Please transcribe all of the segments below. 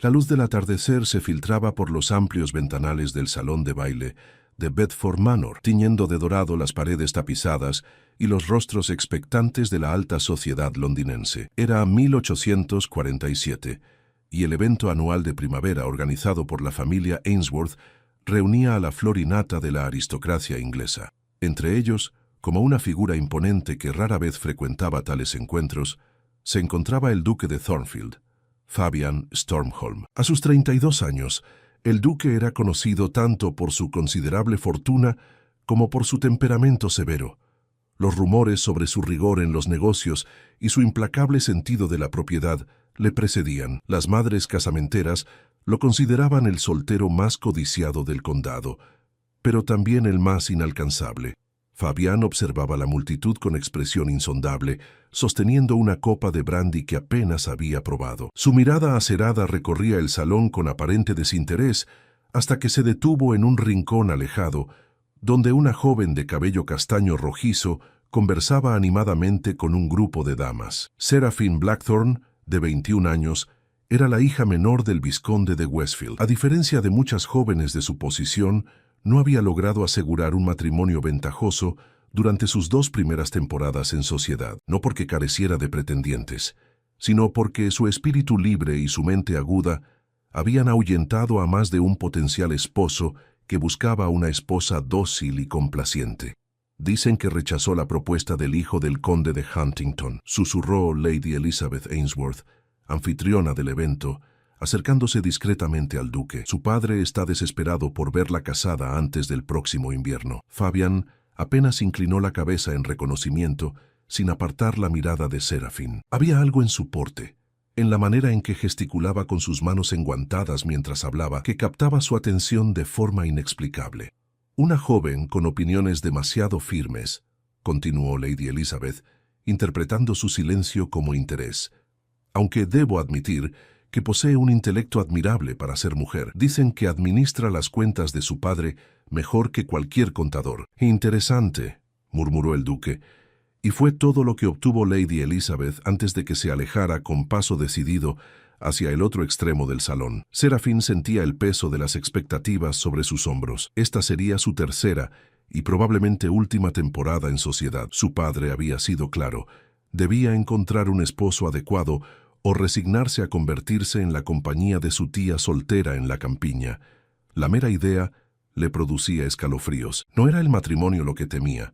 La luz del atardecer se filtraba por los amplios ventanales del salón de baile de Bedford Manor, tiñendo de dorado las paredes tapizadas y los rostros expectantes de la alta sociedad londinense. Era 1847, y el evento anual de primavera organizado por la familia Ainsworth reunía a la flor y nata de la aristocracia inglesa. Entre ellos, como una figura imponente que rara vez frecuentaba tales encuentros, se encontraba el duque de Thornfield, Fabian Stormholm. A sus 32 años, el duque era conocido tanto por su considerable fortuna como por su temperamento severo. Los rumores sobre su rigor en los negocios y su implacable sentido de la propiedad le precedían. Las madres casamenteras lo consideraban el soltero más codiciado del condado, pero también el más inalcanzable. Fabián observaba la multitud con expresión insondable, sosteniendo una copa de brandy que apenas había probado. Su mirada acerada recorría el salón con aparente desinterés hasta que se detuvo en un rincón alejado, donde una joven de cabello castaño rojizo conversaba animadamente con un grupo de damas. Seraphine Blackthorne, de 21 años, era la hija menor del vizconde de Westfield. A diferencia de muchas jóvenes de su posición, no había logrado asegurar un matrimonio ventajoso durante sus 2 primeras temporadas en sociedad, no porque careciera de pretendientes, sino porque su espíritu libre y su mente aguda habían ahuyentado a más de un potencial esposo que buscaba una esposa dócil y complaciente. Dicen que rechazó la propuesta del hijo del conde de Huntington, susurró Lady Elizabeth Ainsworth, anfitriona del evento, acercándose discretamente al duque. Su padre está desesperado por verla casada antes del próximo invierno. Fabián apenas inclinó la cabeza en reconocimiento, sin apartar la mirada de Seraphine. Había algo en su porte, en la manera en que gesticulaba con sus manos enguantadas mientras hablaba, que captaba su atención de forma inexplicable. Una joven con opiniones demasiado firmes, continuó Lady Elizabeth, interpretando su silencio como interés. Aunque debo admitir que posee un intelecto admirable para ser mujer. Dicen que administra las cuentas de su padre mejor que cualquier contador. Interesante, murmuró el duque, y fue todo lo que obtuvo Lady Elizabeth antes de que se alejara con paso decidido hacia el otro extremo del salón. Seraphine sentía el peso de las expectativas sobre sus hombros. Esta sería su tercera y probablemente última temporada en sociedad. Su padre había sido claro. Debía encontrar un esposo adecuado o resignarse a convertirse en la compañía de su tía soltera en la campiña. La mera idea le producía escalofríos. No era el matrimonio lo que temía,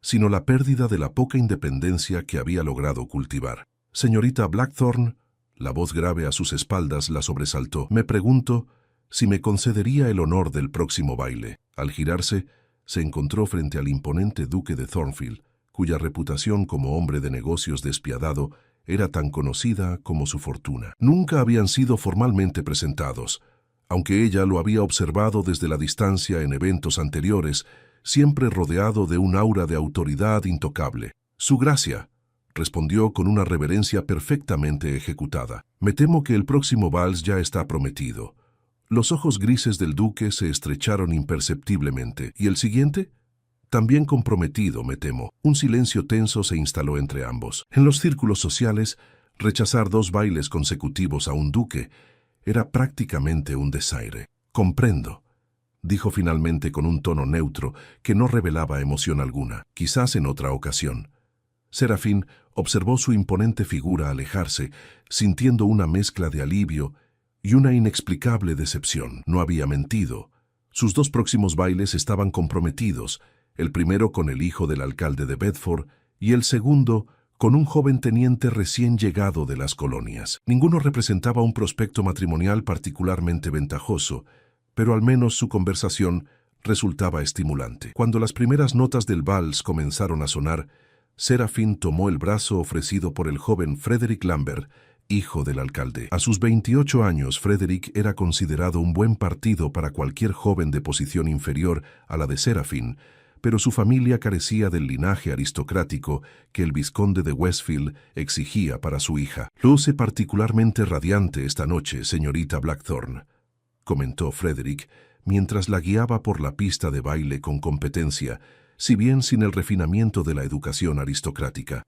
sino la pérdida de la poca independencia que había logrado cultivar. Señorita Blackthorne, la voz grave a sus espaldas la sobresaltó. Me pregunto si me concedería el honor del próximo baile. Al girarse, se encontró frente al imponente duque de Thornfield, cuya reputación como hombre de negocios despiadado era tan conocida como su fortuna. Nunca habían sido formalmente presentados, aunque ella lo había observado desde la distancia en eventos anteriores, siempre rodeado de un aura de autoridad intocable. Su gracia, respondió con una reverencia perfectamente ejecutada. Me temo que el próximo vals ya está prometido. Los ojos grises del duque se estrecharon imperceptiblemente. ¿Y el siguiente? También comprometido, me temo. Un silencio tenso se instaló entre ambos. En los círculos sociales, rechazar 2 bailes consecutivos a un duque era prácticamente un desaire. Comprendo, dijo finalmente con un tono neutro que no revelaba emoción alguna. Quizás en otra ocasión. Seraphine observó su imponente figura alejarse, sintiendo una mezcla de alivio y una inexplicable decepción. No había mentido. Sus 2 próximos bailes estaban comprometidos, el primero con el hijo del alcalde de Bedford y el segundo con un joven teniente recién llegado de las colonias. Ninguno representaba un prospecto matrimonial particularmente ventajoso, pero al menos su conversación resultaba estimulante. Cuando las primeras notas del vals comenzaron a sonar, Seraphine tomó el brazo ofrecido por el joven Frederick Lambert, hijo del alcalde. A sus 28 años, Frederick era considerado un buen partido para cualquier joven de posición inferior a la de Seraphine, pero su familia carecía del linaje aristocrático que el vizconde de Westfield exigía para su hija. Luce particularmente radiante esta noche, señorita Blackthorne, comentó Frederick, mientras la guiaba por la pista de baile con competencia, si bien sin el refinamiento de la educación aristocrática.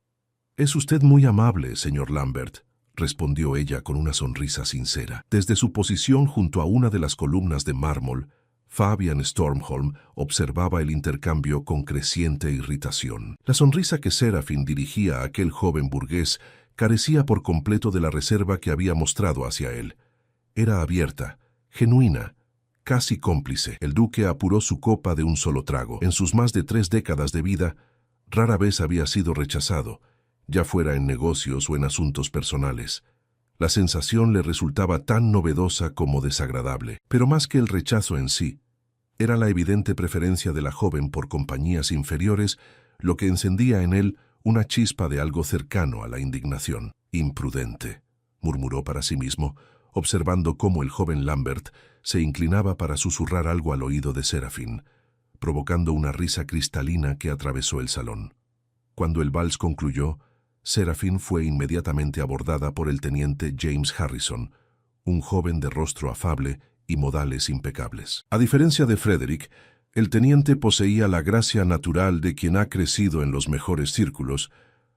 Es usted muy amable, señor Lambert, respondió ella con una sonrisa sincera. Desde su posición junto a una de las columnas de mármol, Fabian Stormholm observaba el intercambio con creciente irritación. La sonrisa que Serafin dirigía a aquel joven burgués carecía por completo de la reserva que había mostrado hacia él. Era abierta, genuina, casi cómplice. El duque apuró su copa de un solo trago. En sus más de 3 décadas de vida, rara vez había sido rechazado, ya fuera en negocios o en asuntos personales. La sensación le resultaba tan novedosa como desagradable. Pero más que el rechazo en sí, era la evidente preferencia de la joven por compañías inferiores lo que encendía en él una chispa de algo cercano a la indignación. «Imprudente», murmuró para sí mismo, observando cómo el joven Lambert se inclinaba para susurrar algo al oído de Serafin, provocando una risa cristalina que atravesó el salón. Cuando el vals concluyó, Serafin fue inmediatamente abordada por el teniente James Harrison, un joven de rostro afable y modales impecables. A diferencia de Frederick, el teniente poseía la gracia natural de quien ha crecido en los mejores círculos,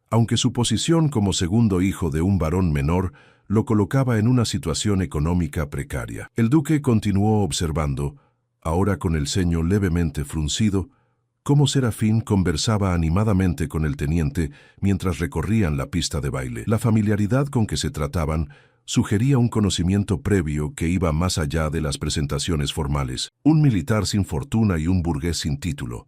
aunque su posición como segundo hijo de un varón menor lo colocaba en una situación económica precaria. El duque continuó observando, ahora con el ceño levemente fruncido, cómo Serafin conversaba animadamente con el teniente mientras recorrían la pista de baile. La familiaridad con que se trataban sugería un conocimiento previo que iba más allá de las presentaciones formales. Un militar sin fortuna y un burgués sin título.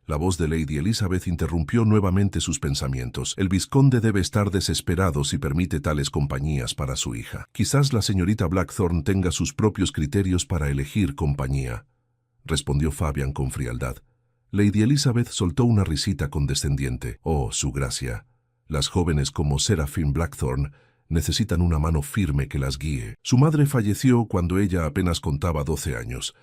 La voz de Lady Elizabeth interrumpió nuevamente sus pensamientos. El vizconde debe estar desesperado si permite tales compañías para su hija. Quizás la señorita Blackthorne tenga sus propios criterios para elegir compañía, respondió Fabian con frialdad. Lady Elizabeth soltó una risita condescendiente. Oh, su gracia. Las jóvenes como Serafin Blackthorne necesitan una mano firme que las guíe. Su madre falleció cuando ella apenas contaba 12 años,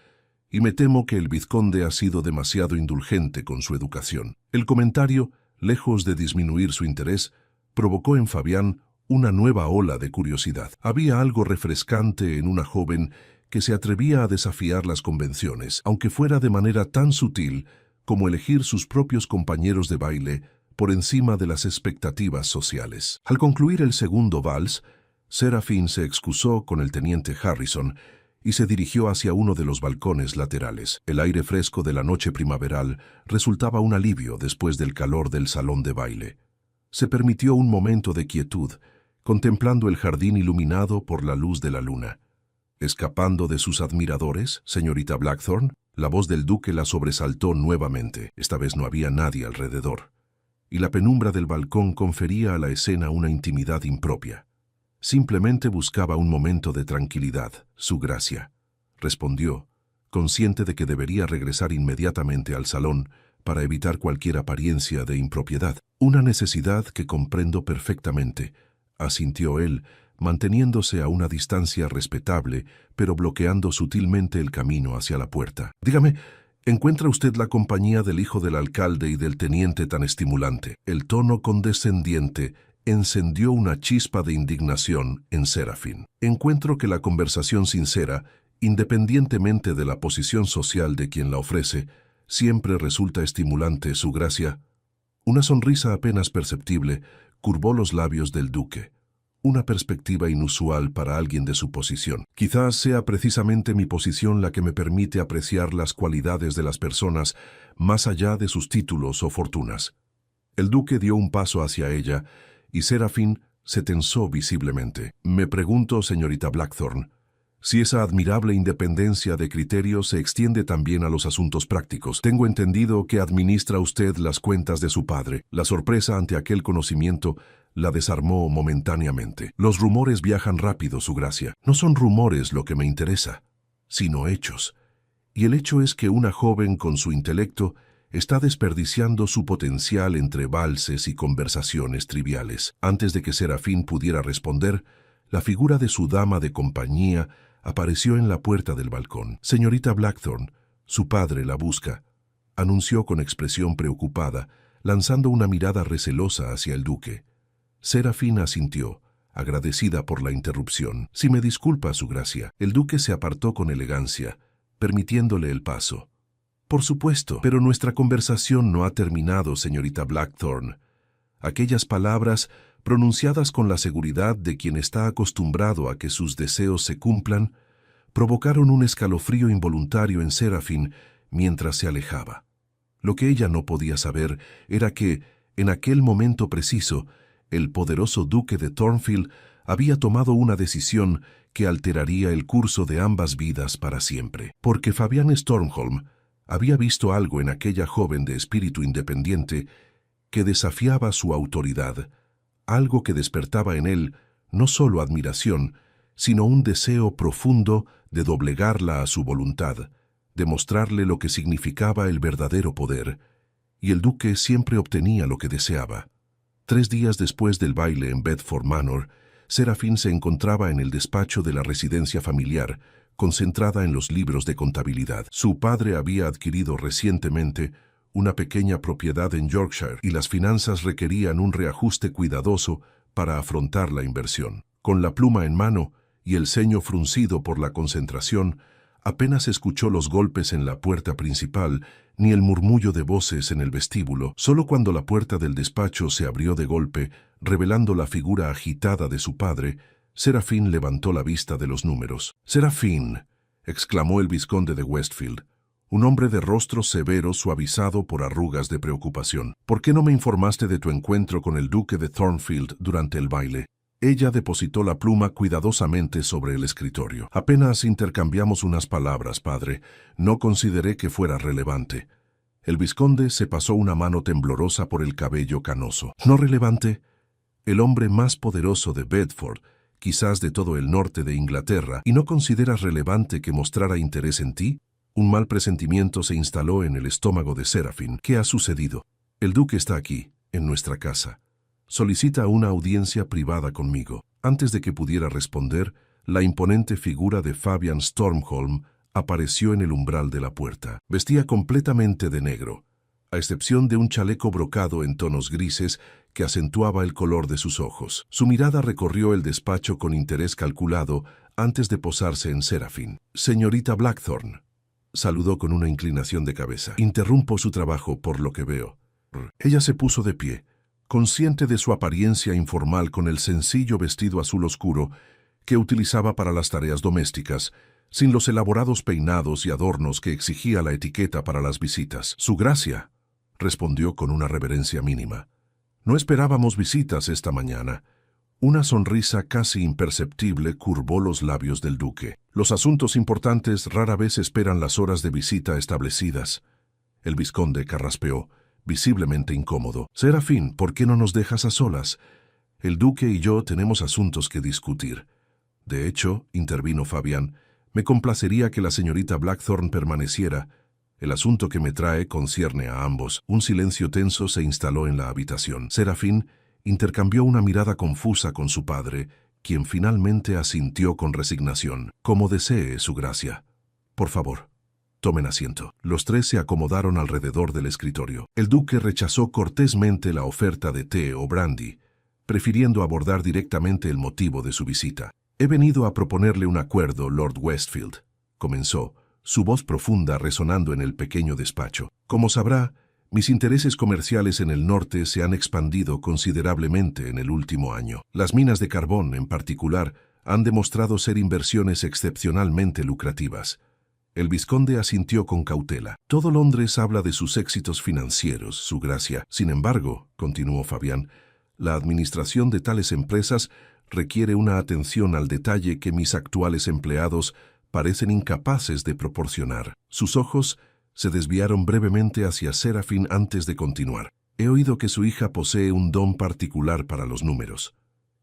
y me temo que el vizconde ha sido demasiado indulgente con su educación. El comentario, lejos de disminuir su interés, provocó en Fabián una nueva ola de curiosidad. Había algo refrescante en una joven que se atrevía a desafiar las convenciones, aunque fuera de manera tan sutil como elegir sus propios compañeros de baile por encima de las expectativas sociales. Al concluir el segundo vals, Serafin se excusó con el teniente Harrison y se dirigió hacia uno de los balcones laterales. El aire fresco de la noche primaveral resultaba un alivio después del calor del salón de baile. Se permitió un momento de quietud, contemplando el jardín iluminado por la luz de la luna. ¿Escapando de sus admiradores, señorita Blackthorne? La voz del duque la sobresaltó nuevamente. Esta vez no había nadie alrededor, y la penumbra del balcón confería a la escena una intimidad impropia. Simplemente buscaba un momento de tranquilidad, su gracia, respondió, consciente de que debería regresar inmediatamente al salón para evitar cualquier apariencia de impropiedad. Una necesidad que comprendo perfectamente, asintió él, manteniéndose a una distancia respetable, pero bloqueando sutilmente el camino hacia la puerta. Dígame, ¿encuentra usted la compañía del hijo del alcalde y del teniente tan estimulante? El tono condescendiente encendió una chispa de indignación en Serafin. Encuentro que la conversación sincera, independientemente de la posición social de quien la ofrece, siempre resulta estimulante, su gracia. Una sonrisa apenas perceptible curvó los labios del duque. Una perspectiva inusual para alguien de su posición. Quizás sea precisamente mi posición la que me permite apreciar las cualidades de las personas más allá de sus títulos o fortunas. El duque dio un paso hacia ella y Serafin se tensó visiblemente. Me pregunto, señorita Blackthorne, si esa admirable independencia de criterio se extiende también a los asuntos prácticos. Tengo entendido que administra usted las cuentas de su padre. La sorpresa ante aquel conocimiento la desarmó momentáneamente. Los rumores viajan rápido, su gracia. No son rumores lo que me interesa, sino hechos. Y el hecho es que una joven con su intelecto está desperdiciando su potencial entre valses y conversaciones triviales. Antes de que Serafin pudiera responder, la figura de su dama de compañía apareció en la puerta del balcón. Señorita Blackthorne, su padre la busca, anunció con expresión preocupada, lanzando una mirada recelosa hacia el duque. Serafin asintió, agradecida por la interrupción. Si me disculpa, su gracia. El duque se apartó con elegancia, permitiéndole el paso. Por supuesto, pero nuestra conversación no ha terminado, señorita Blackthorne. Aquellas palabras pronunciadas con la seguridad de quien está acostumbrado a que sus deseos se cumplan, provocaron un escalofrío involuntario en Serafín mientras se alejaba. Lo que ella no podía saber era que, en aquel momento preciso, el poderoso duque de Thornfield había tomado una decisión que alteraría el curso de ambas vidas para siempre. Porque Fabián Stormholm había visto algo en aquella joven de espíritu independiente que desafiaba su autoridad, algo que despertaba en él no solo admiración, sino un deseo profundo de doblegarla a su voluntad, de mostrarle lo que significaba el verdadero poder, y el duque siempre obtenía lo que deseaba. 3 días después del baile en Bedford Manor, Serafín se encontraba en el despacho de la residencia familiar, concentrada en los libros de contabilidad. Su padre había adquirido recientemente una pequeña propiedad en Yorkshire y las finanzas requerían un reajuste cuidadoso para afrontar la inversión. Con la pluma en mano y el ceño fruncido por la concentración, apenas escuchó los golpes en la puerta principal ni el murmullo de voces en el vestíbulo. Solo cuando la puerta del despacho se abrió de golpe, revelando la figura agitada de su padre, Serafín levantó la vista de los números. «Serafín», exclamó el vizconde de Westfield, un hombre de rostro severo suavizado por arrugas de preocupación. «¿Por qué no me informaste de tu encuentro con el duque de Thornfield durante el baile?» Ella depositó la pluma cuidadosamente sobre el escritorio. «Apenas intercambiamos unas palabras, padre. No consideré que fuera relevante». El vizconde se pasó una mano temblorosa por el cabello canoso. «¿No relevante?» El hombre más poderoso de Bedford, quizás de todo el norte de Inglaterra, ¿y no consideras relevante que mostrara interés en ti? Un mal presentimiento se instaló en el estómago de Serafín. «¿Qué ha sucedido?» «El duque está aquí, en nuestra casa. Solicita una audiencia privada conmigo». Antes de que pudiera responder, la imponente figura de Fabián Stormholm apareció en el umbral de la puerta. Vestía completamente de negro, a excepción de un chaleco brocado en tonos grises que acentuaba el color de sus ojos. Su mirada recorrió el despacho con interés calculado antes de posarse en Serafín. «Señorita Blackthorne», saludó con una inclinación de cabeza. «Interrumpo su trabajo por lo que veo». Ella se puso de pie, consciente de su apariencia informal con el sencillo vestido azul oscuro que utilizaba para las tareas domésticas, sin los elaborados peinados y adornos que exigía la etiqueta para las visitas. «Su gracia», respondió con una reverencia mínima. «No esperábamos visitas esta mañana». Una sonrisa casi imperceptible curvó los labios del duque. «Los asuntos importantes rara vez esperan las horas de visita establecidas». El vizconde carraspeó, visiblemente incómodo. «Serafín, ¿por qué no nos dejas a solas? El duque y yo tenemos asuntos que discutir». «De hecho», intervino Fabián, «me complacería que la señorita Blackthorne permaneciera. El asunto que me trae concierne a ambos». Un silencio tenso se instaló en la habitación. Serafín intercambió una mirada confusa con su padre, quien finalmente asintió con resignación. «Como desee, su gracia. Por favor, tomen asiento». Los tres se acomodaron alrededor del escritorio. El duque rechazó cortésmente la oferta de té o brandy, prefiriendo abordar directamente el motivo de su visita. «He venido a proponerle un acuerdo, Lord Westfield», comenzó, su voz profunda resonando en el pequeño despacho. «Como sabrá, mis intereses comerciales en el norte se han expandido considerablemente en el último año. Las minas de carbón, en particular, han demostrado ser inversiones excepcionalmente lucrativas». El vizconde asintió con cautela. «Todo Londres habla de sus éxitos financieros, su gracia. Sin embargo», continuó Fabián, «la administración de tales empresas requiere una atención al detalle que mis actuales empleados parecen incapaces de proporcionar». Sus ojos se desviaron brevemente hacia Serafín antes de continuar. «He oído que su hija posee un don particular para los números».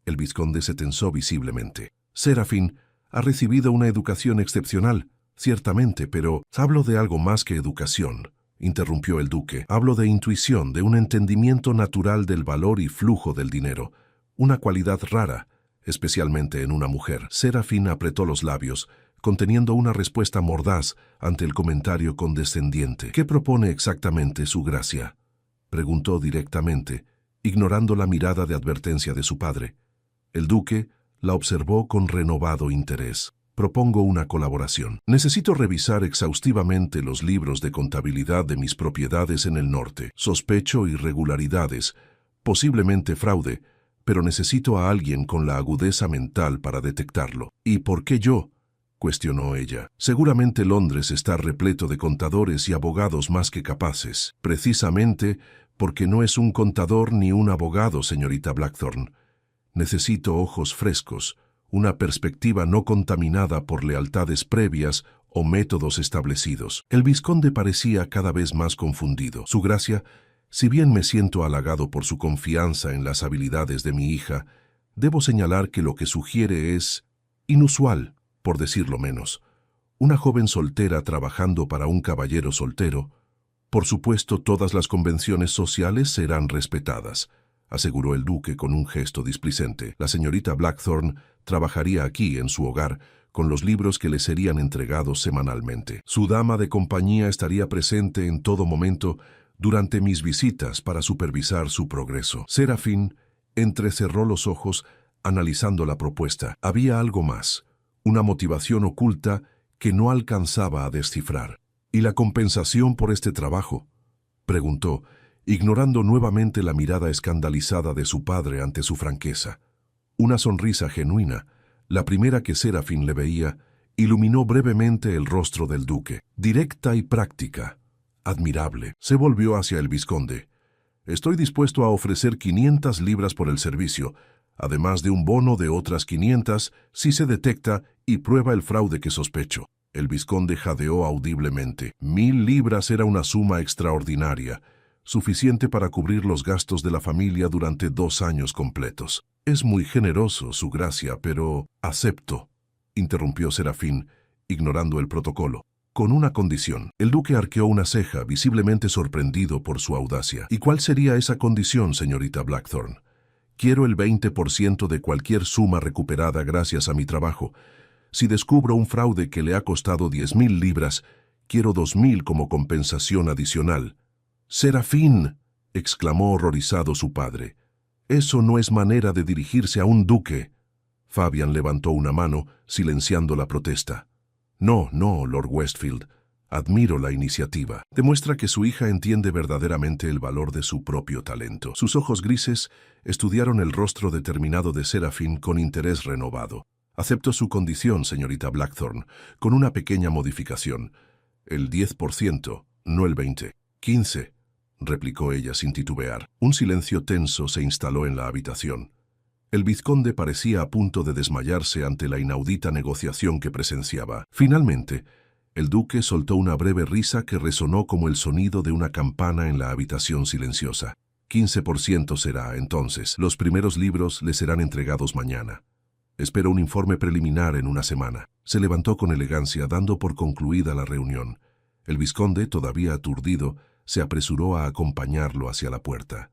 El vizconde se tensó visiblemente. «Serafín ha recibido una educación excepcional, ciertamente, pero hablo de algo más que educación», interrumpió el duque. «Hablo de intuición, de un entendimiento natural del valor y flujo del dinero, una cualidad rara, especialmente en una mujer». Serafín apretó los labios, conteniendo una respuesta mordaz ante el comentario condescendiente. «¿Qué propone exactamente su gracia?», preguntó directamente, ignorando la mirada de advertencia de su padre. El duque la observó con renovado interés. «Propongo una colaboración. Necesito revisar exhaustivamente los libros de contabilidad de mis propiedades en el norte. Sospecho irregularidades, posiblemente fraude, pero necesito a alguien con la agudeza mental para detectarlo. ¿Y por qué yo?, cuestionó ella. Seguramente Londres está repleto de contadores y abogados más que capaces. Precisamente porque no es un contador ni un abogado, señorita Blackthorne. Necesito ojos frescos, una perspectiva no contaminada por lealtades previas o métodos establecidos. El vizconde parecía cada vez más confundido. Su gracia, si bien me siento halagado por su confianza en las habilidades de mi hija, debo señalar que lo que sugiere es inusual, por decirlo menos. Una joven soltera trabajando para un caballero soltero. Por supuesto, todas las convenciones sociales serán respetadas, aseguró el duque con un gesto displicente. La señorita Blackthorne trabajaría aquí, en su hogar, con los libros que le serían entregados semanalmente. Su dama de compañía estaría presente en todo momento durante mis visitas para supervisar su progreso. Serafín entrecerró los ojos analizando la propuesta. Había algo más, una motivación oculta que no alcanzaba a descifrar. ¿Y la compensación por este trabajo?, preguntó, ignorando nuevamente la mirada escandalizada de su padre ante su franqueza. Una sonrisa genuina, la primera que Serafín le veía, iluminó brevemente el rostro del duque. Directa y práctica. Admirable. Se volvió hacia el vizconde. Estoy dispuesto a ofrecer 500 libras por el servicio, además de un bono de otras 500 si se detecta y prueba el fraude que sospecho. El vizconde jadeó audiblemente. 1000 libras era una suma extraordinaria, suficiente para cubrir los gastos de la familia durante 2 años completos. Es muy generoso, su gracia, pero acepto, interrumpió Serafín, ignorando el protocolo. Con una condición. El duque arqueó una ceja, visiblemente sorprendido por su audacia. ¿Y cuál sería esa condición, señorita Blackthorne? Quiero el 20% de cualquier suma recuperada gracias a mi trabajo. Si descubro un fraude que le ha costado 10.000 libras, quiero 2.000 como compensación adicional. «¡Serafín!», exclamó horrorizado su padre. «Eso no es manera de dirigirse a un duque». Fabian levantó una mano, silenciando la protesta. «No, no, Lord Westfield. Admiro la iniciativa. Demuestra que su hija entiende verdaderamente el valor de su propio talento». Sus ojos grises estudiaron el rostro determinado de Serafín con interés renovado. «Acepto su condición, señorita Blackthorne, con una pequeña modificación. El 10%, no el 20%. 15%, replicó ella sin titubear. Un silencio tenso se instaló en la habitación. El vizconde parecía a punto de desmayarse ante la inaudita negociación que presenciaba. Finalmente, el duque soltó una breve risa que resonó como el sonido de una campana en la habitación silenciosa. 15% será, entonces. Los primeros libros le serán entregados mañana. Espero un informe preliminar en una semana. Se levantó con elegancia, dando por concluida la reunión. El vizconde, todavía aturdido, se apresuró a acompañarlo hacia la puerta.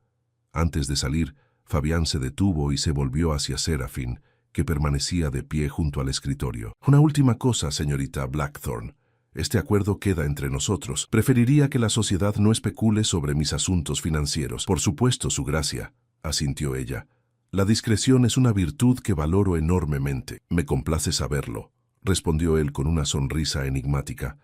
Antes de salir, Fabián se detuvo y se volvió hacia Serafín, que permanecía de pie junto al escritorio. «Una última cosa, señorita Blackthorne. Este acuerdo queda entre nosotros. Preferiría que la sociedad no especule sobre mis asuntos financieros». «Por supuesto, su gracia», asintió ella. «La discreción es una virtud que valoro enormemente». «Me complace saberlo», respondió él con una sonrisa enigmática.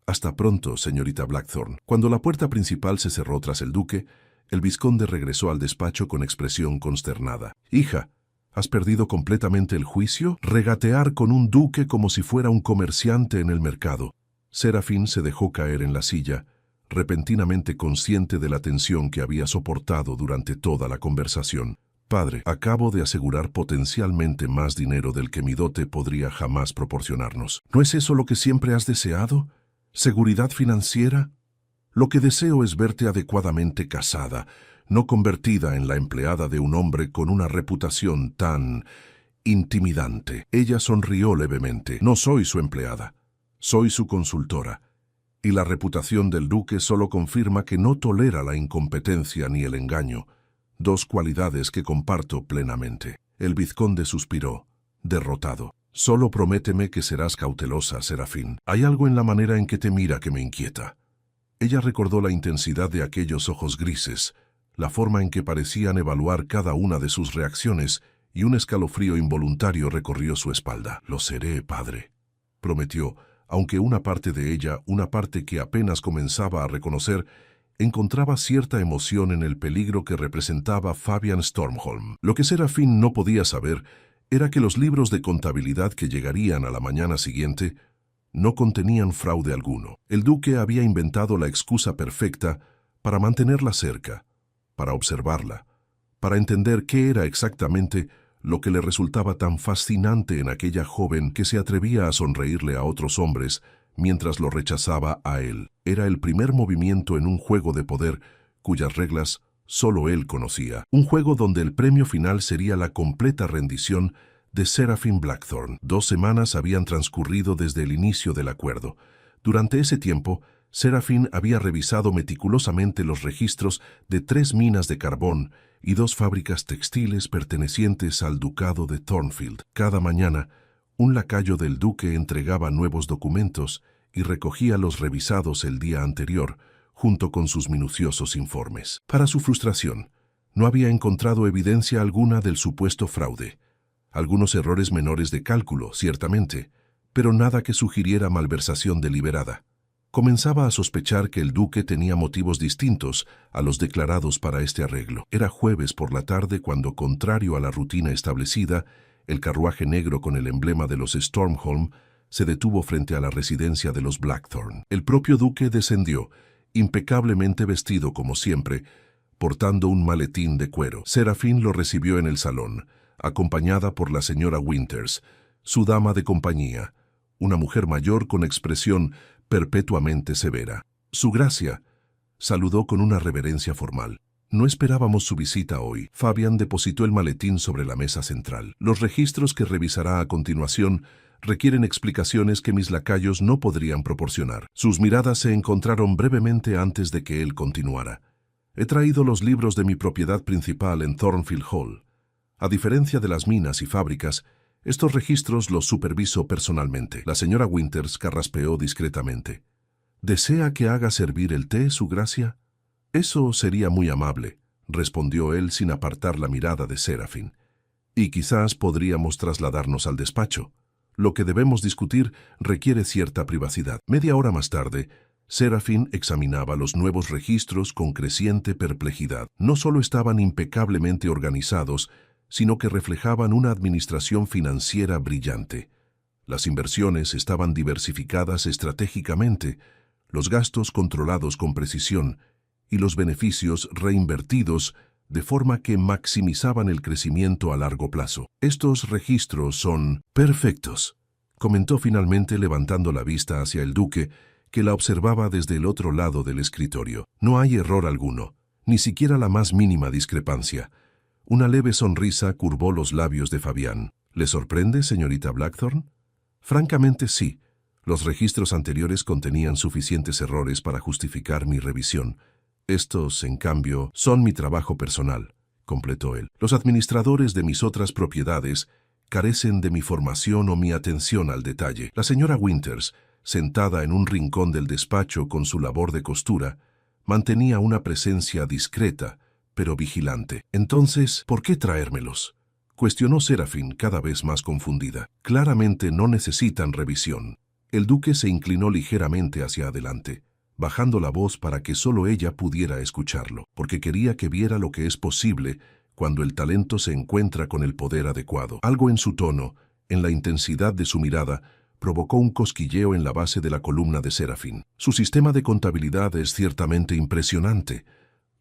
«Hasta pronto, señorita Blackthorne». Cuando la puerta principal se cerró tras el duque, el vizconde regresó al despacho con expresión consternada. «Hija, ¿has perdido completamente el juicio? Regatear con un duque como si fuera un comerciante en el mercado». Serafín se dejó caer en la silla, repentinamente consciente de la tensión que había soportado durante toda la conversación. «Padre, acabo de asegurar potencialmente más dinero del que mi dote podría jamás proporcionarnos. ¿No es eso lo que siempre has deseado? ¿Seguridad financiera? Lo que deseo es verte adecuadamente casada, no convertida en la empleada de un hombre con una reputación tan intimidante». Ella sonrió levemente. «No soy su empleada, soy su consultora. Y la reputación del duque solo confirma que no tolera la incompetencia ni el engaño, 2 cualidades que comparto plenamente». El vizconde suspiró, derrotado. «Solo prométeme que serás cautelosa, Serafín. Hay algo en la manera en que te mira que me inquieta». Ella recordó la intensidad de aquellos ojos grises, la forma en que parecían evaluar cada una de sus reacciones, y un escalofrío involuntario recorrió su espalda. «Lo seré, padre», prometió, aunque una parte de ella, una parte que apenas comenzaba a reconocer, encontraba cierta emoción en el peligro que representaba Fabian Stormholm. Lo que Serafín no podía saber era que los libros de contabilidad que llegarían a la mañana siguiente no contenían fraude alguno. El duque había inventado la excusa perfecta para mantenerla cerca, para observarla, para entender qué era exactamente lo que le resultaba tan fascinante en aquella joven que se atrevía a sonreírle a otros hombres mientras lo rechazaba a él. Era el primer movimiento en un juego de poder cuyas reglas solo él conocía. Un juego donde el premio final sería la completa rendición de Serafin Blackthorne. 2 semanas habían transcurrido desde el inicio del acuerdo. Durante ese tiempo, Serafin había revisado meticulosamente los registros de 3 minas de carbón y 2 fábricas textiles pertenecientes al ducado de Thornfield. Cada mañana, un lacayo del duque entregaba nuevos documentos y recogía los revisados el día anterior, junto con sus minuciosos informes. Para su frustración, no había encontrado evidencia alguna del supuesto fraude. Algunos errores menores de cálculo, ciertamente, pero nada que sugiriera malversación deliberada. Comenzaba a sospechar que el duque tenía motivos distintos a los declarados para este arreglo. Era jueves por la tarde cuando, contrario a la rutina establecida, el carruaje negro con el emblema de los Stormholm se detuvo frente a la residencia de los Blackthorne. El propio duque descendió, impecablemente vestido como siempre, portando un maletín de cuero. Serafin lo recibió en el salón, acompañada por la señora Winters, su dama de compañía, una mujer mayor con expresión perpetuamente severa. Su gracia, saludó con una reverencia formal. No esperábamos su visita hoy. Fabian depositó el maletín sobre la mesa central. Los registros que revisará a continuación requieren explicaciones que mis lacayos no podrían proporcionar. Sus miradas se encontraron brevemente antes de que él continuara. He traído los libros de mi propiedad principal en Thornfield Hall. A diferencia de las minas y fábricas, estos registros los superviso personalmente. La señora Winters carraspeó discretamente. ¿Desea que haga servir el té, su gracia? Eso sería muy amable, respondió él sin apartar la mirada de Serafin. Y quizás podríamos trasladarnos al despacho. Lo que debemos discutir requiere cierta privacidad. Media hora más tarde, Serafin examinaba los nuevos registros con creciente perplejidad. No solo estaban impecablemente organizados, sino que reflejaban una administración financiera brillante. Las inversiones estaban diversificadas estratégicamente, los gastos controlados con precisión y los beneficios reinvertidos de forma que maximizaban el crecimiento a largo plazo. Estos registros son perfectos, comentó finalmente levantando la vista hacia el duque, que la observaba desde el otro lado del escritorio. No hay error alguno, ni siquiera la más mínima discrepancia. Una leve sonrisa curvó los labios de Fabián. ¿Le sorprende, señorita Blackthorne? Francamente sí. Los registros anteriores contenían suficientes errores para justificar mi revisión. Estos, en cambio, son mi trabajo personal, completó él. Los administradores de mis otras propiedades carecen de mi formación o mi atención al detalle. La señora Winters, sentada en un rincón del despacho con su labor de costura, mantenía una presencia discreta, pero vigilante. Entonces, ¿por qué traérmelos?, cuestionó Serafin cada vez más confundida. Claramente no necesitan revisión. El duque se inclinó ligeramente hacia adelante, bajando la voz para que solo ella pudiera escucharlo, porque quería que viera lo que es posible cuando el talento se encuentra con el poder adecuado. Algo en su tono, en la intensidad de su mirada, provocó un cosquilleo en la base de la columna de Serafin. Su sistema de contabilidad es ciertamente impresionante,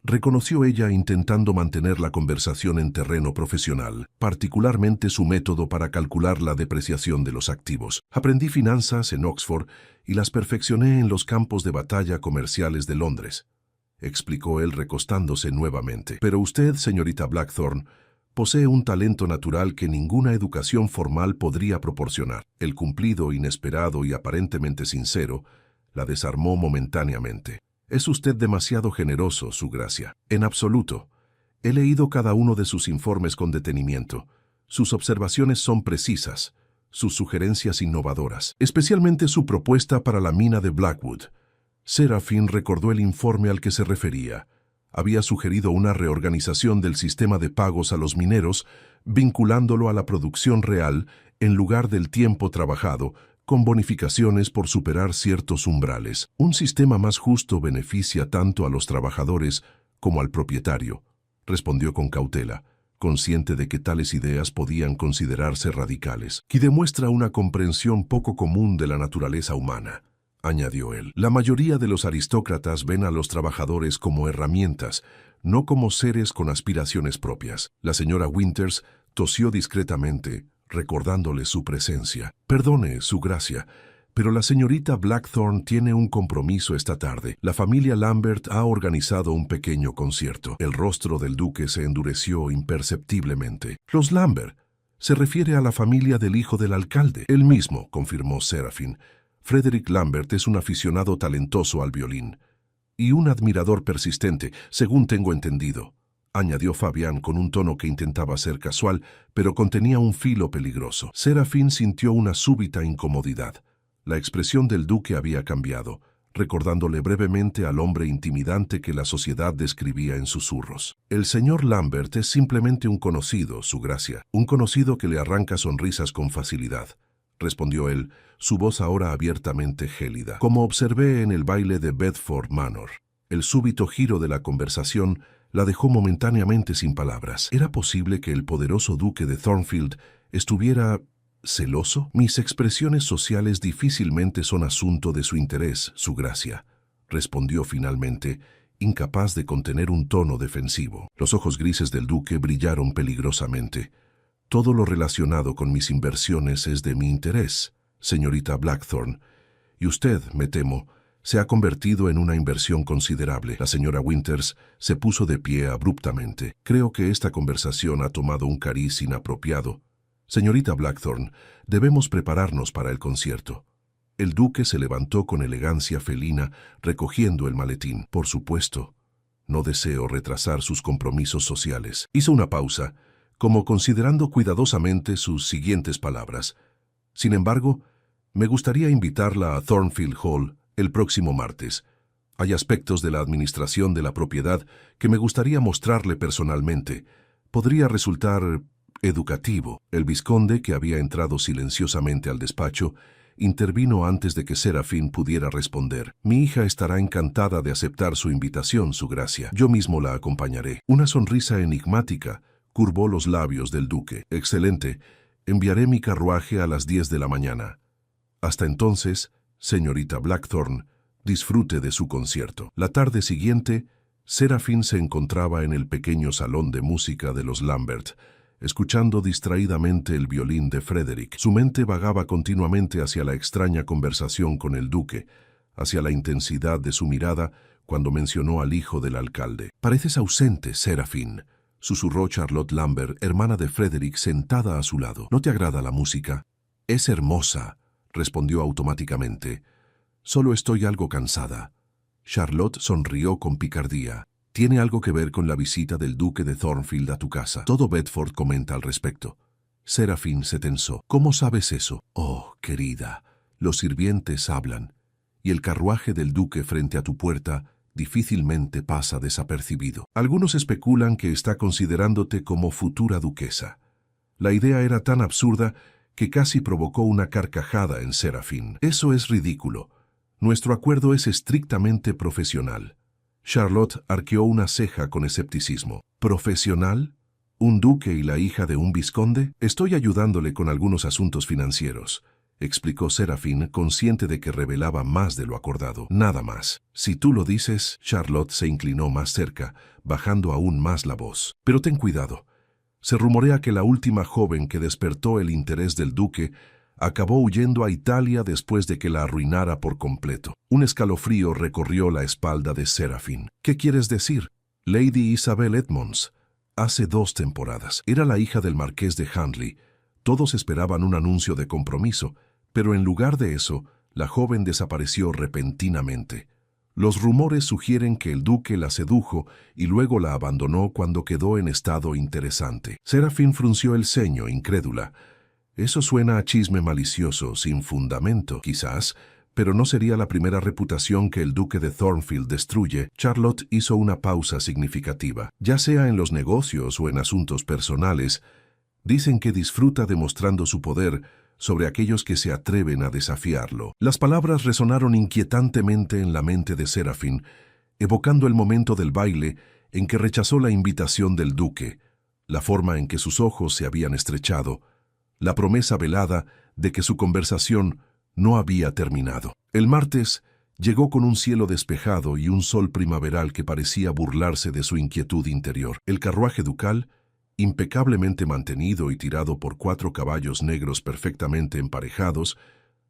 reconoció ella intentando mantener la conversación en terreno profesional, particularmente su método para calcular la depreciación de los activos. Aprendí finanzas en Oxford y las perfeccioné en los campos de batalla comerciales de Londres, explicó él recostándose nuevamente. Pero usted, señorita Blackthorne, posee un talento natural que ninguna educación formal podría proporcionar. El cumplido inesperado y aparentemente sincero la desarmó momentáneamente. Es usted demasiado generoso, su gracia. En absoluto. He leído cada uno de sus informes con detenimiento. Sus observaciones son precisas, sus sugerencias innovadoras, especialmente su propuesta para la mina de Blackwood. Serafin recordó el informe al que se refería. Había sugerido una reorganización del sistema de pagos a los mineros, vinculándolo a la producción real en lugar del tiempo trabajado, con bonificaciones por superar ciertos umbrales. Un sistema más justo beneficia tanto a los trabajadores como al propietario, respondió con cautela, consciente de que tales ideas podían considerarse radicales, y demuestra una comprensión poco común de la naturaleza humana, añadió él. La mayoría de los aristócratas ven a los trabajadores como herramientas, no como seres con aspiraciones propias. La señora Winters tosió discretamente, recordándole su presencia. Perdone, su gracia, pero la señorita Blackthorne tiene un compromiso esta tarde. La familia Lambert ha organizado un pequeño concierto. El rostro del duque se endureció imperceptiblemente. Los Lambert. Se refiere a la familia del hijo del alcalde. Él mismo, confirmó Seraphine. Frederick Lambert es un aficionado talentoso al violín. Y un admirador persistente, según tengo entendido, añadió Fabián con un tono que intentaba ser casual, pero contenía un filo peligroso. Seraphine sintió una súbita incomodidad. La expresión del duque había cambiado, recordándole brevemente al hombre intimidante que la sociedad describía en susurros. El señor Lambert es simplemente un conocido, su gracia, un conocido que le arranca sonrisas con facilidad, respondió él, su voz ahora abiertamente gélida. Como observé en el baile de Bedford Manor. El súbito giro de la conversación la dejó momentáneamente sin palabras. ¿Era posible que el poderoso duque de Thornfield estuviera celoso? Mis expresiones sociales difícilmente son asunto de su interés, su gracia, respondió finalmente, incapaz de contener un tono defensivo. Los ojos grises del duque brillaron peligrosamente. Todo lo relacionado con mis inversiones es de mi interés, señorita Blackthorne, y usted, me temo, se ha convertido en una inversión considerable. La señora Winters se puso de pie abruptamente. Creo que esta conversación ha tomado un cariz inapropiado. Señorita Blackthorne, debemos prepararnos para el concierto. El duque se levantó con elegancia felina, recogiendo el maletín. Por supuesto, no deseo retrasar sus compromisos sociales. Hizo una pausa, como considerando cuidadosamente sus siguientes palabras. Sin embargo, me gustaría invitarla a Thornfield Hall el próximo martes. Hay aspectos de la administración de la propiedad que me gustaría mostrarle personalmente. Podría resultar educativo. El vizconde, que había entrado silenciosamente al despacho, intervino antes de que Seraphine pudiera responder. Mi hija estará encantada de aceptar su invitación, su gracia. Yo mismo la acompañaré. Una sonrisa enigmática curvó los labios del duque. Excelente. Enviaré mi carruaje a las 10 de la mañana. Hasta entonces, señorita Blackthorne, disfrute de su concierto. La tarde siguiente, Seraphine se encontraba en el pequeño salón de música de los Lambert, escuchando distraídamente el violín de Frederick. Su mente vagaba continuamente hacia la extraña conversación con el duque, hacia la intensidad de su mirada cuando mencionó al hijo del alcalde. «Pareces ausente, Seraphine», susurró Charlotte Lambert, hermana de Frederick, sentada a su lado. «¿No te agrada la música?» «Es hermosa», respondió automáticamente. «Solo estoy algo cansada». Charlotte sonrió con picardía. «Tiene algo que ver con la visita del duque de Thornfield a tu casa. Todo Bedford comenta al respecto». Seraphine se tensó. «¿Cómo sabes eso?» «Oh, querida, los sirvientes hablan, y el carruaje del duque frente a tu puerta difícilmente pasa desapercibido. Algunos especulan que está considerándote como futura duquesa». La idea era tan absurda que casi provocó una carcajada en Seraphine. «Eso es ridículo. Nuestro acuerdo es estrictamente profesional». Charlotte arqueó una ceja con escepticismo. «¿Profesional? ¿Un duque y la hija de un vizconde? Estoy ayudándole con algunos asuntos financieros», explicó Seraphine, consciente de que revelaba más de lo acordado. «Nada más. Si tú lo dices». Charlotte se inclinó más cerca, bajando aún más la voz. «Pero ten cuidado. Se rumorea que la última joven que despertó el interés del duque acabó huyendo a Italia después de que la arruinara por completo». Un escalofrío recorrió la espalda de Seraphine. «¿Qué quieres decir?» «Lady Isabel Edmonds. Hace 2 temporadas. Era la hija del marqués de Handley. Todos esperaban un anuncio de compromiso, pero en lugar de eso, la joven desapareció repentinamente. Los rumores sugieren que el duque la sedujo y luego la abandonó cuando quedó en estado interesante». Seraphine frunció el ceño, incrédula. «Eso suena a chisme malicioso, sin fundamento, quizás, pero no sería la primera reputación que el duque de Thornfield destruye». Charlotte hizo una pausa significativa. «Ya sea en los negocios o en asuntos personales, dicen que disfruta demostrando su poder sobre aquellos que se atreven a desafiarlo. Las palabras resonaron inquietantemente en la mente de Serafín, evocando el momento del baile en que rechazó la invitación del duque, la forma en que sus ojos se habían estrechado, la promesa velada de que su conversación no había terminado. El martes llegó con un cielo despejado y un sol primaveral que parecía burlarse de su inquietud interior. El carruaje ducal, impecablemente mantenido y tirado por 4 caballos negros perfectamente emparejados,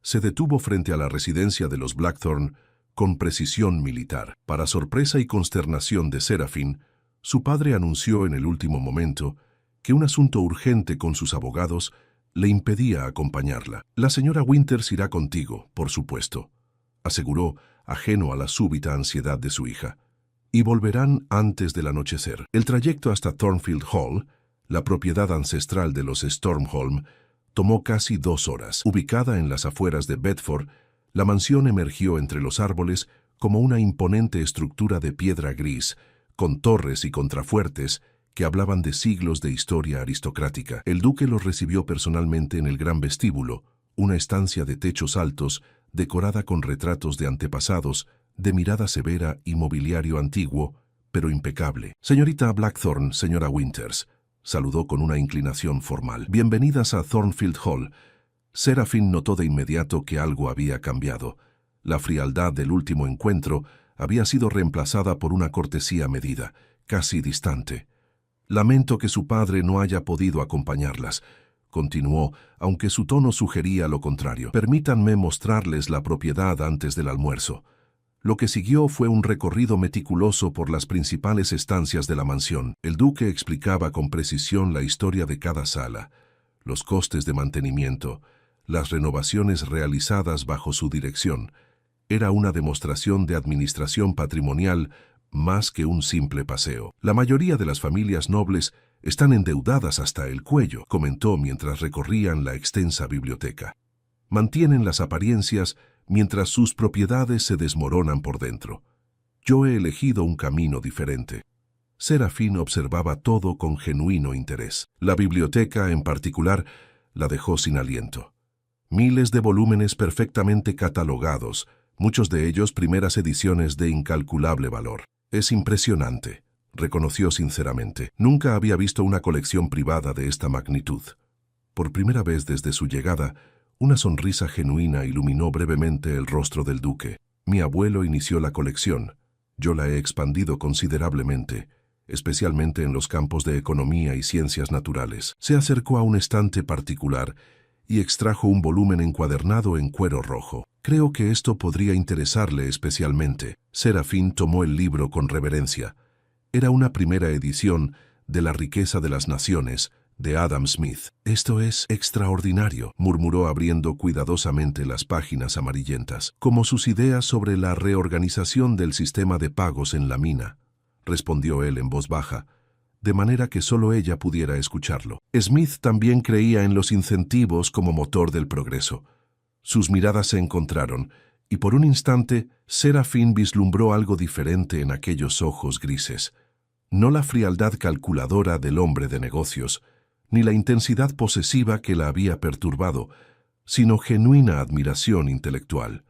se detuvo frente a la residencia de los Blackthorne con precisión militar. Para sorpresa y consternación de Serafín, su padre anunció en el último momento que un asunto urgente con sus abogados le impedía acompañarla. «La señora Winters irá contigo, por supuesto», aseguró, ajeno a la súbita ansiedad de su hija, «y volverán antes del anochecer». El trayecto hasta Thornfield Hall, la propiedad ancestral de los Stormholm, tomó casi 2 horas. Ubicada en las afueras de Bedford, la mansión emergió entre los árboles como una imponente estructura de piedra gris, con torres y contrafuertes que hablaban de siglos de historia aristocrática. El duque los recibió personalmente en el gran vestíbulo, una estancia de techos altos, decorada con retratos de antepasados, de mirada severa y mobiliario antiguo, pero impecable. «Señorita Blackthorne, señora Winters», saludó con una inclinación formal. «Bienvenidas a Thornfield Hall». Serafín notó de inmediato que algo había cambiado. La frialdad del último encuentro había sido reemplazada por una cortesía medida, casi distante. «Lamento que su padre no haya podido acompañarlas», continuó, aunque su tono sugería lo contrario. «Permítanme mostrarles la propiedad antes del almuerzo». Lo que siguió fue un recorrido meticuloso por las principales estancias de la mansión. El duque explicaba con precisión la historia de cada sala, los costes de mantenimiento, las renovaciones realizadas bajo su dirección. Era una demostración de administración patrimonial más que un simple paseo. «La mayoría de las familias nobles están endeudadas hasta el cuello», comentó mientras recorrían la extensa biblioteca. «Mantienen las apariencias mientras sus propiedades se desmoronan por dentro. Yo he elegido un camino diferente». Serafín observaba todo con genuino interés. La biblioteca, en particular, la dejó sin aliento. Miles de volúmenes perfectamente catalogados, muchos de ellos primeras ediciones de incalculable valor. «Es impresionante», reconoció sinceramente. Nunca había visto una colección privada de esta magnitud. Por primera vez desde su llegada, una sonrisa genuina iluminó brevemente el rostro del duque. «Mi abuelo inició la colección. Yo la he expandido considerablemente, especialmente en los campos de economía y ciencias naturales». Se acercó a un estante particular y extrajo un volumen encuadernado en cuero rojo. «Creo que esto podría interesarle especialmente». Serafín tomó el libro con reverencia. Era una primera edición de La riqueza de las naciones, de Adam Smith. «Esto es extraordinario», murmuró abriendo cuidadosamente las páginas amarillentas. «Como sus ideas sobre la reorganización del sistema de pagos en la mina», respondió él en voz baja, de manera que solo ella pudiera escucharlo. Smith también creía en los incentivos como motor del progreso. Sus miradas se encontraron, y por un instante Serafín vislumbró algo diferente en aquellos ojos grises. No la frialdad calculadora del hombre de negocios, ni la intensidad posesiva que la había perturbado, sino genuina admiración intelectual.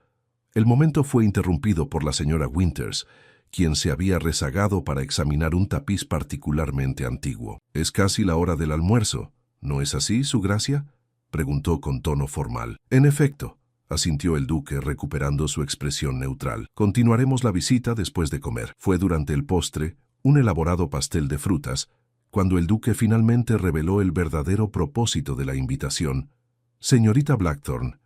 El momento fue interrumpido por la señora Winters, quien se había rezagado para examinar un tapiz particularmente antiguo. «Es casi la hora del almuerzo, ¿no es así, su gracia?», preguntó con tono formal. «En efecto», asintió el duque recuperando su expresión neutral. «Continuaremos la visita después de comer». Fue durante el postre, un elaborado pastel de frutas, cuando el duque finalmente reveló el verdadero propósito de la invitación. «Señorita Blackthorne,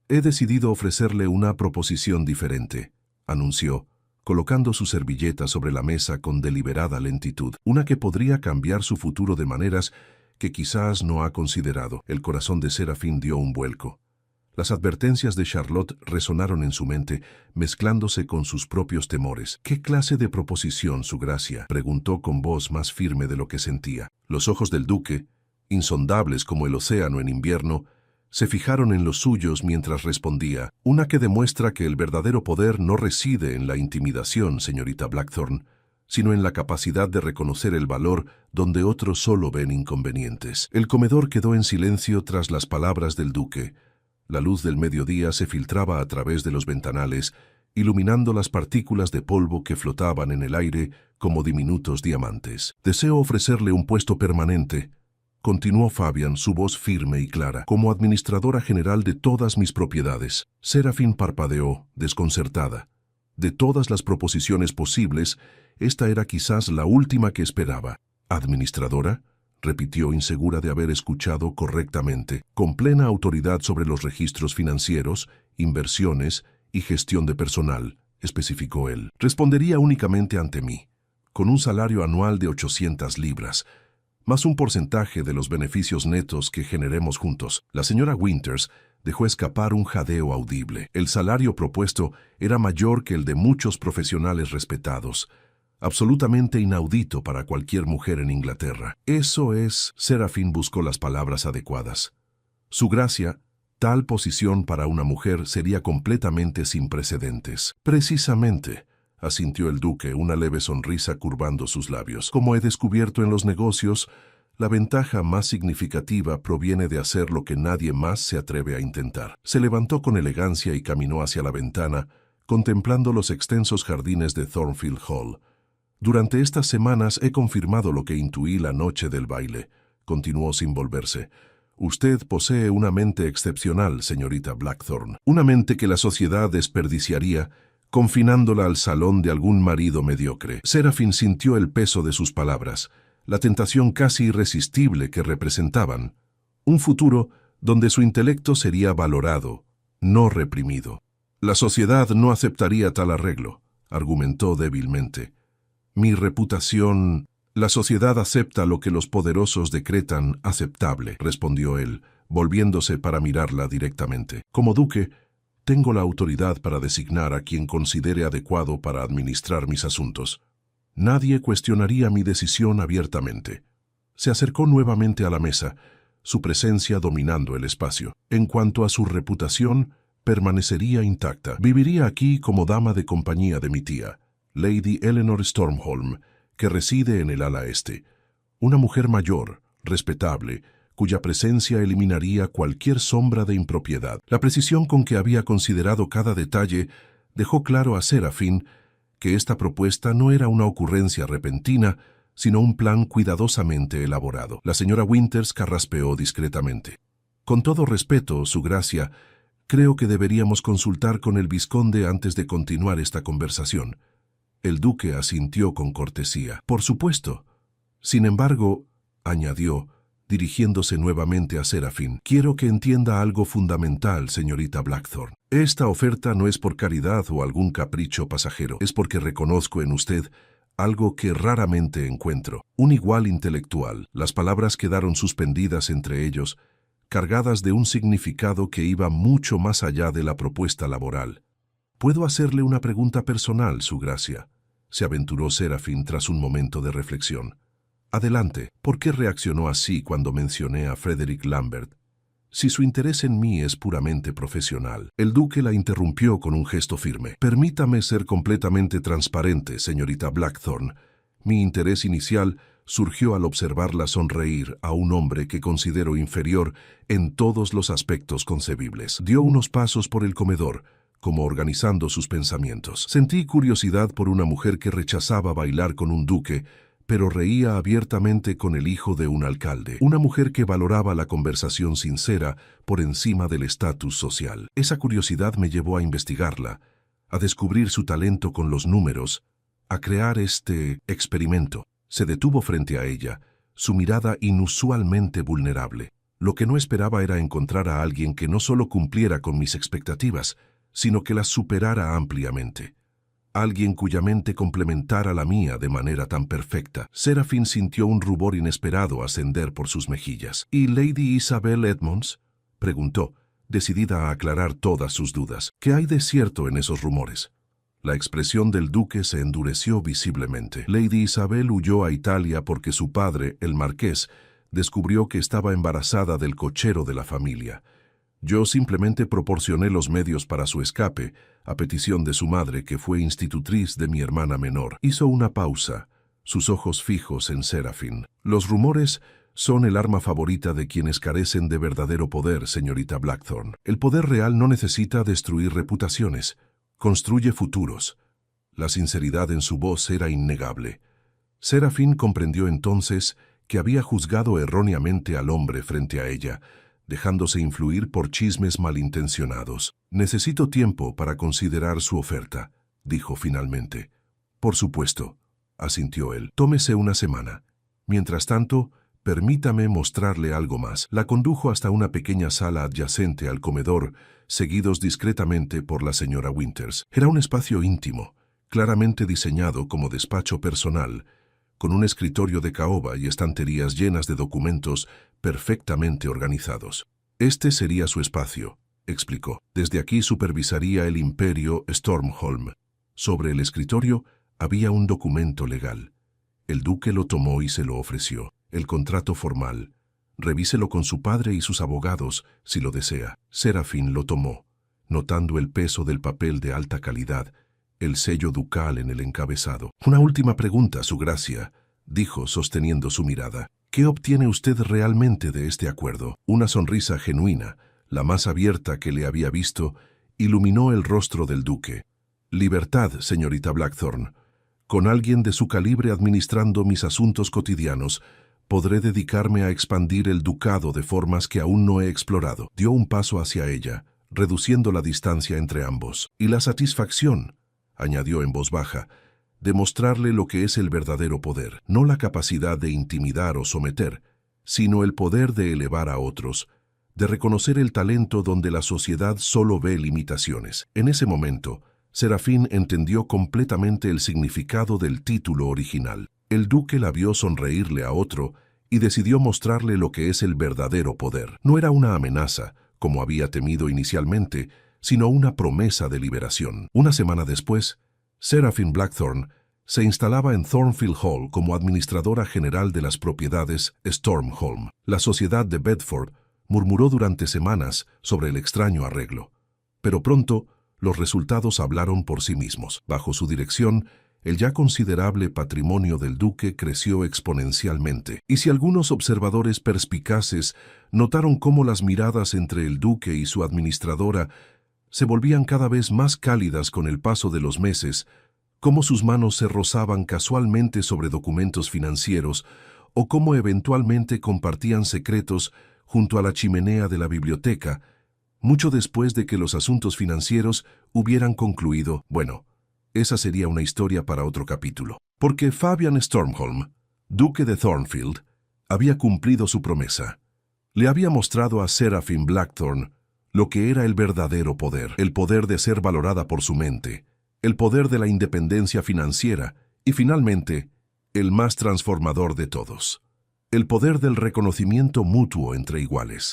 he decidido ofrecerle una proposición diferente», anunció, colocando su servilleta sobre la mesa con deliberada lentitud. «Una que podría cambiar su futuro de maneras que quizás no ha considerado». El corazón de Serafín dio un vuelco. Las advertencias de Charlotte resonaron en su mente, mezclándose con sus propios temores. «¿Qué clase de proposición, su gracia?», preguntó con voz más firme de lo que sentía. Los ojos del duque, insondables como el océano en invierno, se fijaron en los suyos mientras respondía. «Una que demuestra que el verdadero poder no reside en la intimidación, señorita Blackthorne, sino en la capacidad de reconocer el valor donde otros solo ven inconvenientes. El comedor quedó en silencio tras las palabras del duque. La luz del mediodía se filtraba a través de los ventanales, iluminando las partículas de polvo que flotaban en el aire como diminutos diamantes. «Deseo ofrecerle un puesto permanente», continuó Fabian, su voz firme y clara, «como administradora general de todas mis propiedades». Serafín parpadeó, desconcertada. De todas las proposiciones posibles, esta era quizás la última que esperaba. «¿Administradora?», repitió, insegura de haber escuchado correctamente. «Con plena autoridad sobre los registros financieros, inversiones y gestión de personal», especificó él. «Respondería únicamente ante mí, con un salario anual de 800 libras, más un porcentaje de los beneficios netos que generemos juntos». La señora Winters dejó escapar un jadeo audible. El salario propuesto era mayor que el de muchos profesionales respetados, absolutamente inaudito para cualquier mujer en Inglaterra. «Eso es», Serafín buscó las palabras adecuadas. «Su gracia, tal posición para una mujer sería completamente sin precedentes». «Precisamente», asintió el duque, una leve sonrisa curvando sus labios. «Como he descubierto en los negocios, la ventaja más significativa proviene de hacer lo que nadie más se atreve a intentar». Se levantó con elegancia y caminó hacia la ventana, contemplando los extensos jardines de Thornfield Hall. «Durante estas semanas he confirmado lo que intuí la noche del baile», continuó sin volverse. «Usted posee una mente excepcional, señorita Blackthorne. Una mente que la sociedad desperdiciaría confinándola al salón de algún marido mediocre». Serafín sintió el peso de sus palabras, la tentación casi irresistible que representaban. Un futuro donde su intelecto sería valorado, no reprimido. «La sociedad no aceptaría tal arreglo», argumentó débilmente. «Mi reputación...» «La sociedad acepta lo que los poderosos decretan aceptable», respondió él, volviéndose para mirarla directamente. «Como duque, tengo la autoridad para designar a quien considere adecuado para administrar mis asuntos. Nadie cuestionaría mi decisión abiertamente». Se acercó nuevamente a la mesa, su presencia dominando el espacio. «En cuanto a su reputación, permanecería intacta. Viviría aquí como dama de compañía de mi tía, Lady Eleanor Stormholm, que reside en el ala este. Una mujer mayor, respetable, cuya presencia eliminaría cualquier sombra de impropiedad». La precisión con que había considerado cada detalle dejó claro a Serafín que esta propuesta no era una ocurrencia repentina, sino un plan cuidadosamente elaborado. La señora Winters carraspeó discretamente. «Con todo respeto, su gracia, creo que deberíamos consultar con el vizconde antes de continuar esta conversación». El duque asintió con cortesía. «Por supuesto. Sin embargo», añadió, dirigiéndose nuevamente a Serafín, «quiero que entienda algo fundamental, señorita Blackthorne. Esta oferta no es por caridad o algún capricho pasajero. Es porque reconozco en usted algo que raramente encuentro, un igual intelectual». Las palabras quedaron suspendidas entre ellos, cargadas de un significado que iba mucho más allá de la propuesta laboral. «¿Puedo hacerle una pregunta personal, su gracia?», se aventuró Serafín tras un momento de reflexión. «Adelante. ¿Por qué reaccionó así cuando mencioné a Frederick Lambert? Si su interés en mí es puramente profesional». El duque la interrumpió con un gesto firme. «Permítame ser completamente transparente, señorita Blackthorne. Mi interés inicial surgió al observarla sonreír a un hombre que considero inferior en todos los aspectos concebibles». Dio unos pasos por el comedor, como organizando sus pensamientos. «Sentí curiosidad por una mujer que rechazaba bailar con un duque, pero reía abiertamente con el hijo de un alcalde. Una mujer que valoraba la conversación sincera por encima del estatus social. Esa curiosidad me llevó a investigarla, a descubrir su talento con los números, a crear este experimento». Se detuvo frente a ella, su mirada inusualmente vulnerable. Lo que no esperaba era encontrar a alguien que no solo cumpliera con mis expectativas, sino que las superara ampliamente. Alguien cuya mente complementara la mía de manera tan perfecta. Serafín sintió un rubor inesperado ascender por sus mejillas. «¿Y Lady Isabel Edmonds?», preguntó, decidida a aclarar todas sus dudas. «¿Qué hay de cierto en esos rumores?». La expresión del duque se endureció visiblemente. «Lady Isabel huyó a Italia porque su padre, el marqués, descubrió que estaba embarazada del cochero de la familia. Yo simplemente proporcioné los medios para su escape, a petición de su madre, que fue institutriz de mi hermana menor. Hizo una pausa, sus ojos fijos en Serafín. Los rumores son el arma favorita de quienes carecen de verdadero poder, señorita Blackthorne. El poder real no necesita destruir reputaciones, construye futuros. La sinceridad en su voz era innegable. Serafín comprendió entonces que había juzgado erróneamente al hombre frente a ella, dejándose influir por chismes malintencionados. «Necesito tiempo para considerar su oferta», dijo finalmente. «Por supuesto», asintió él. «Tómese una semana. Mientras tanto, permítame mostrarle algo más». La condujo hasta una pequeña sala adyacente al comedor, seguidos discretamente por la señora Winters. Era un espacio íntimo, claramente diseñado como despacho personal, con un escritorio de caoba y estanterías llenas de documentos perfectamente organizados. «Este sería su espacio», explicó. «Desde aquí supervisaría el imperio Stormholm». Sobre el escritorio había un documento legal. El duque lo tomó y se lo ofreció. «El contrato formal. Revíselo con su padre y sus abogados, si lo desea». Serafín lo tomó, notando el peso del papel de alta calidad, el sello ducal en el encabezado. «Una última pregunta, su gracia», dijo sosteniendo su mirada. «¿Qué obtiene usted realmente de este acuerdo?» Una sonrisa genuina, la más abierta que le había visto, iluminó el rostro del duque. «Libertad, señorita Blackthorne. Con alguien de su calibre administrando mis asuntos cotidianos, podré dedicarme a expandir el ducado de formas que aún no he explorado». Dio un paso hacia ella, reduciendo la distancia entre ambos. «Y la satisfacción», añadió en voz baja, «de mostrarle lo que es el verdadero poder, no la capacidad de intimidar o someter, sino el poder de elevar a otros, de reconocer el talento donde la sociedad solo ve limitaciones». En ese momento, Serafín entendió completamente el significado del título original. El duque la vio sonreírle a otro y decidió mostrarle lo que es el verdadero poder. No era una amenaza, como había temido inicialmente, sino una promesa de liberación. Una semana después, Serafín Blackthorne se instalaba en Thornfield Hall como administradora general de las propiedades Stormholm. La sociedad de Bedford murmuró durante semanas sobre el extraño arreglo, pero pronto los resultados hablaron por sí mismos. Bajo su dirección, el ya considerable patrimonio del duque creció exponencialmente, y si algunos observadores perspicaces notaron cómo las miradas entre el duque y su administradora se volvían cada vez más cálidas con el paso de los meses, cómo sus manos se rozaban casualmente sobre documentos financieros o cómo eventualmente compartían secretos junto a la chimenea de la biblioteca, mucho después de que los asuntos financieros hubieran concluido. Bueno, esa sería una historia para otro capítulo. Porque Fabian Stormholm, duque de Thornfield, había cumplido su promesa. Le había mostrado a Serafín Blackthorne lo que era el verdadero poder, el poder de ser valorada por su mente, el poder de la independencia financiera y, finalmente, el más transformador de todos, el poder del reconocimiento mutuo entre iguales.